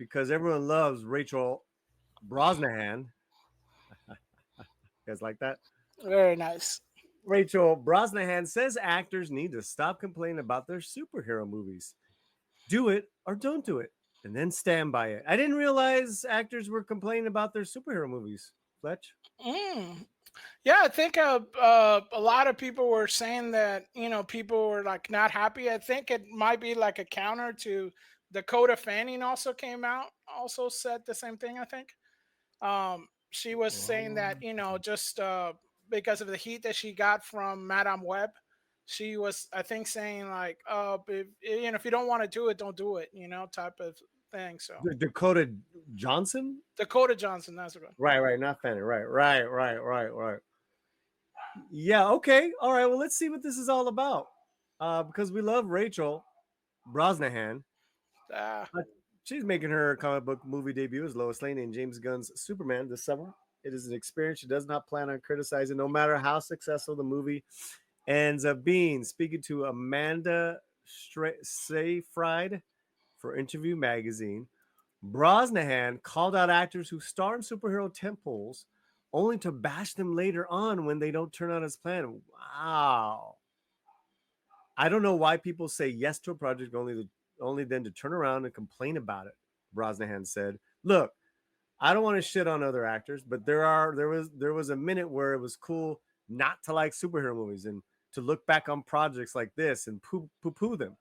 because everyone loves Rachel Brosnahan. You guys like that? Very nice. Rachel Brosnahan says actors need to stop complaining about their superhero movies. Do it or don't do it, and then stand by it. I didn't realize actors were complaining about their superhero movies. Fletch? Mm. Yeah, I think a lot of people were saying that people were like not happy. I think it might be like a counter to Dakota Fanning also came out, also said the same thing. I think she was saying that just because of the heat that she got from Madame Web, she was I think saying like if you don't want to do it, don't do it, type of thing. So Dakota Johnson? Dakota Johnson, that's a good. Right, not Fanning. Right. Yeah, okay. All right, well, let's see what this is all about. Because we love Rachel Brosnahan. Uh, Uh, she's making her comic book movie debut as Lois Lane in James Gunn's Superman this summer. It is an experience she does not plan on criticizing, no matter how successful the movie ends up being. Speaking to Amanda Seyfried for Interview Magazine, Brosnahan called out actors who star in superhero tentpoles only to bash them later on when they don't turn out as planned. Wow. I don't know why people say yes to a project only then to turn around and complain about it, Brosnahan said. Look, I don't want to shit on other actors, but there was a minute where it was cool not to like superhero movies and to look back on projects like this and poo them.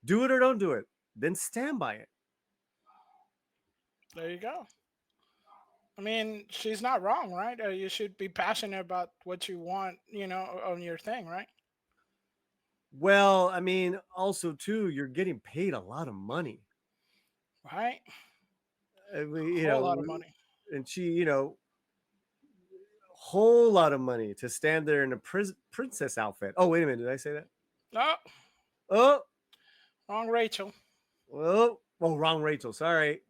Do it or don't do it. Then stand by it. there you go. I mean, she's not wrong, right? You should be passionate about what you want, on your thing, right? Well, I mean, also too, you're getting paid a lot of money. Right? I mean, Whole lot of money. and she, whole lot of money to stand there in a princess outfit. Oh, wait a minute, did I say that? Oh, Oh, wrong, Rachel. wrong, Rachel. Sorry.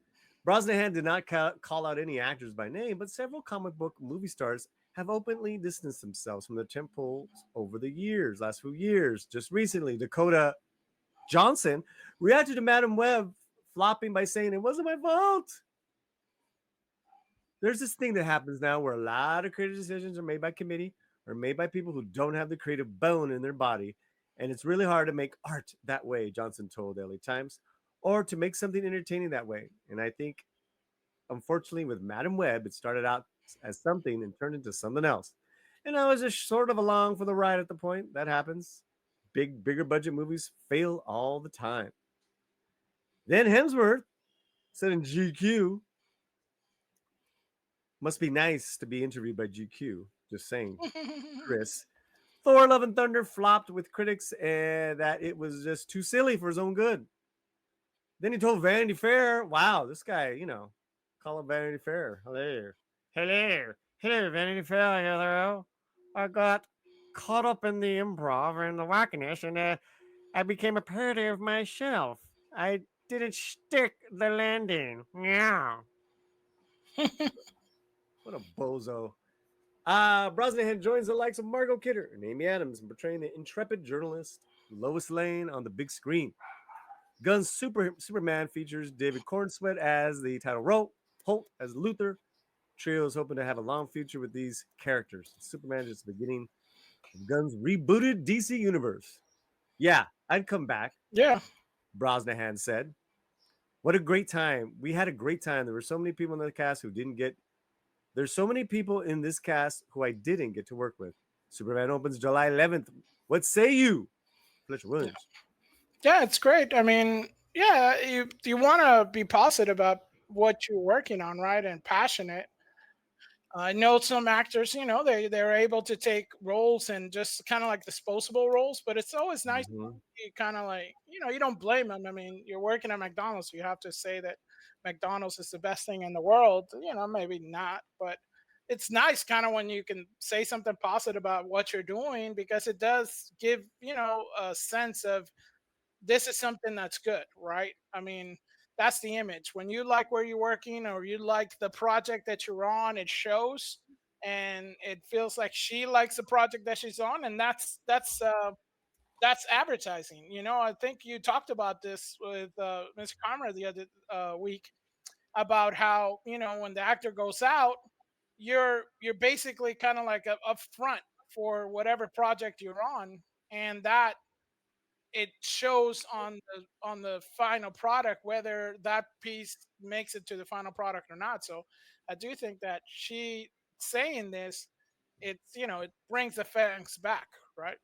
Brosnahan did not call out any actors by name, but several comic book movie stars have openly distanced themselves from the tentpoles over the last few years. Just recently, Dakota Johnson reacted to Madam Web flopping by saying, "It wasn't my fault." There's this thing that happens now where a lot of creative decisions are made by committee or made by people who don't have the creative bone in their body. And it's really hard to make art that way, Johnson told LA Times, or to make something entertaining that way. And I think, unfortunately, with Madam Web, it started out as something and turned into something else. And I was just sort of along for the ride at the point. That happens. Bigger budget movies fail all the time. Then Hemsworth said in GQ, must be nice to be interviewed by GQ. Just saying, Chris. Thor: Love and Thunder flopped with critics that it was just too silly for his own good. Then he told Vanity Fair, wow, this guy, call him Vanity Fair. Hello, Vanity Fair. Hello. I got caught up in the improv and the wackiness, and I became a parody of myself. I didn't stick the landing. Meow. What a bozo. Brosnahan joins the likes of Margot Kidder and Amy Adams in portraying the intrepid journalist Lois Lane on the big screen. Gunn's Superman features David Cornsweet as the title role, Holt as Luther. Trio is hoping to have a long future with these characters. Superman is the beginning of Gunn's rebooted DC universe. Yeah, I'd come back, Yeah. Brosnahan said. What a great time. We had a great time. There were so many people in the cast who didn't get There's so many people in this cast who I didn't get to work with. Superman opens July 11th. What say you, Fletcher Williams? Yeah, it's great. I mean, yeah, you want to be positive about what you're working on, right? And passionate. I know some actors, they're able to take roles and just kind of like disposable roles, but it's always nice. Mm-hmm. You kind of like, you don't blame them. I mean, you're working at McDonald's, you have to say that McDonald's is the best thing in the world. Maybe not, but it's nice kind of when you can say something positive about what you're doing because it does give a sense of this is something that's good, right? I mean, that's the image. When you like where you're working or you like the project that you're on, it shows and it feels like she likes the project that she's on, and that's advertising. I think you talked about this with Ms. Karmer the other week. about how, when the actor goes out, you're basically kind of like up front for whatever project you're on, and that it shows on the final product whether that piece makes it to the final product or not. So I do think that she saying this, it brings the fans back, right?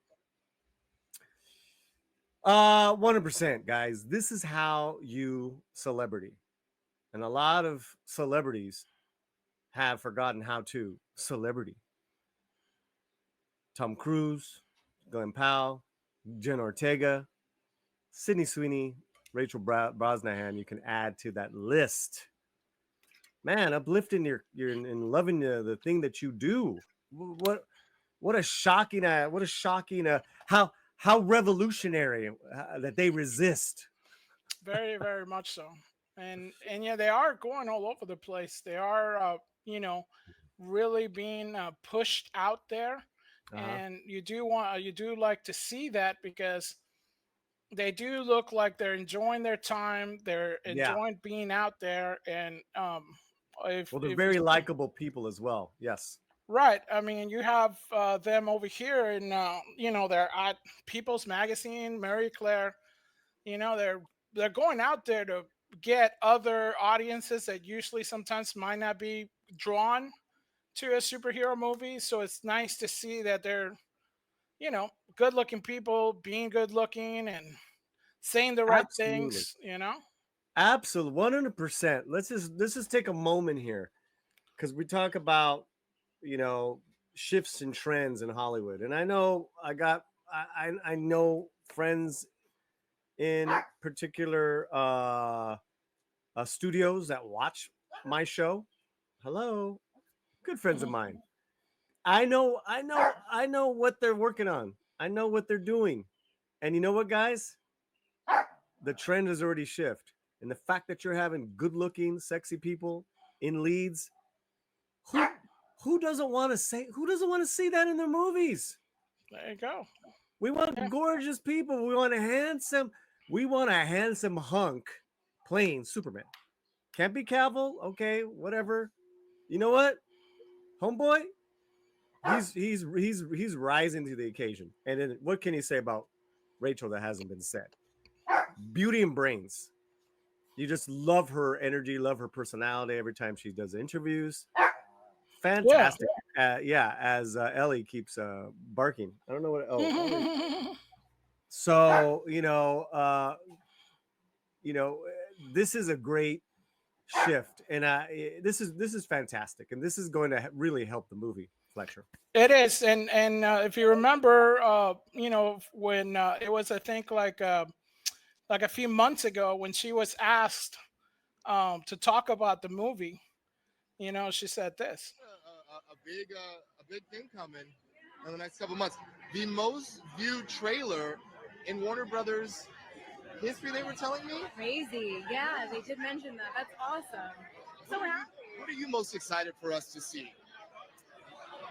100%, guys. This is how you celebrity. And a lot of celebrities have forgotten how to celebrity. Tom Cruise, Glenn Powell, Jen Ortega, Sydney Sweeney, Rachel Brosnahan. You can add to that list. Man, uplifting your and loving the thing that you do. What a shocking how revolutionary that they resist. Very, very much so. And yeah, they are going all over the place. They are, really being pushed out there, Uh-huh. and you do like to see that, because they do look like they're enjoying their time. They're Yeah. enjoying being out there, and Well, they're if you very see, likable people as well. Yes. right, I mean, you have them over here, and they're at People's Magazine, Marie Claire. They're going out there to get other audiences that usually sometimes might not be drawn to a superhero movie. So it's nice to see that they're, good looking people being good looking and saying the right Absolutely. things. Absolutely. 100%. Let's just take a moment here because we talk about, you know, shifts and trends in Hollywood. And I know I know friends in particular studios that watch my show. Hello, good friends of Mhm. mine. I know what they're working on. I know what they're doing. And you know what, guys? The trend has already shifted. And the fact that you're having good-looking, sexy people in leads, who who doesn't want to see that in their movies? There you go. We want Yeah. gorgeous people. We want a handsome hunk playing Superman. Can't be Cavill, okay, whatever. You know what? Homeboy, he's rising to the occasion. And then what can you say about Rachel that hasn't been said? Beauty and brains. You just love her energy, love her personality every time she does interviews. Yeah. Fantastic. Yeah, as Ellie keeps barking. I don't know what. Oh, Ellie. So this is a great shift, and this is fantastic, and this is going to really help the movie, Fletcher. It is, and if you remember, when it was, I think, like a few months ago, when she was asked to talk about the movie, she said this. A big thing coming in the next couple months. The most viewed trailer in Warner Brothers history. They were telling me. Crazy. Yeah, they did mention that. That's awesome. So What are you most excited for us to see?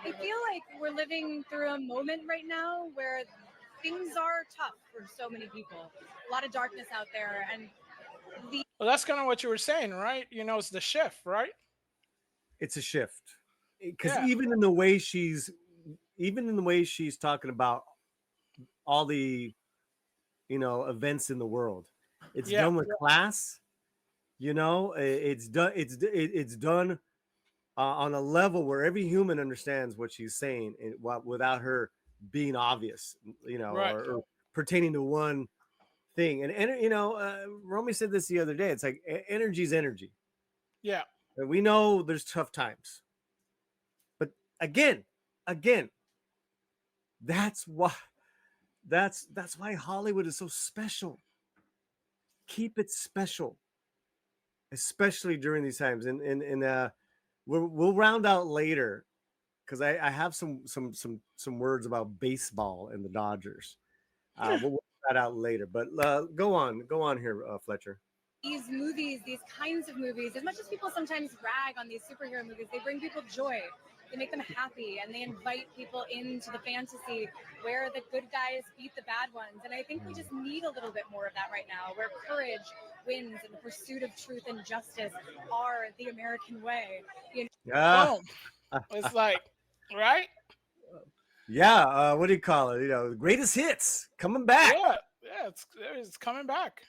I feel like we're living through a moment right now where things are tough for so many people. A lot of darkness out there, and the Well, that's kind of what you were saying, right? It's the shift, right? It's a shift because Yeah, even in the way she's talking about all the events in the world, it's yeah, done with class. It's done. It's done on a level where every human understands what she's saying, and without her being obvious, right. or pertaining to one thing. And Romy said this the other day. It's like energy is energy, Yeah, and we know there's tough times, but again, again, that's why that's why Hollywood is so special. Keep it special, especially during these times. And we'll round out later because I have some words about baseball and the Dodgers. We'll work that out later. But go on here, Fletcher. these movies, these kinds of movies, as much as people sometimes rag on these superhero movies, they bring people joy. They make them happy, and they invite people into the fantasy where the good guys beat the bad ones. And I think we just need a little bit more of that right now, where courage wins and the pursuit of truth and justice are the American way. You know? Yeah. Boom. It's like, right? Yeah. What do you call it? Greatest hits coming back. Yeah, it's coming back.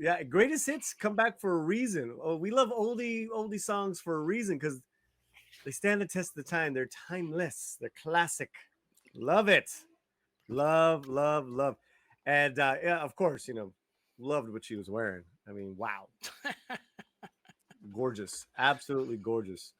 Yeah, greatest hits come back for a reason. Oh, we love oldie songs for a reason because they stand the test of the time. They're timeless. They're classic. Love it. Love, love, love. And yeah, of course, loved what she was wearing. I mean, wow. Gorgeous. Absolutely gorgeous.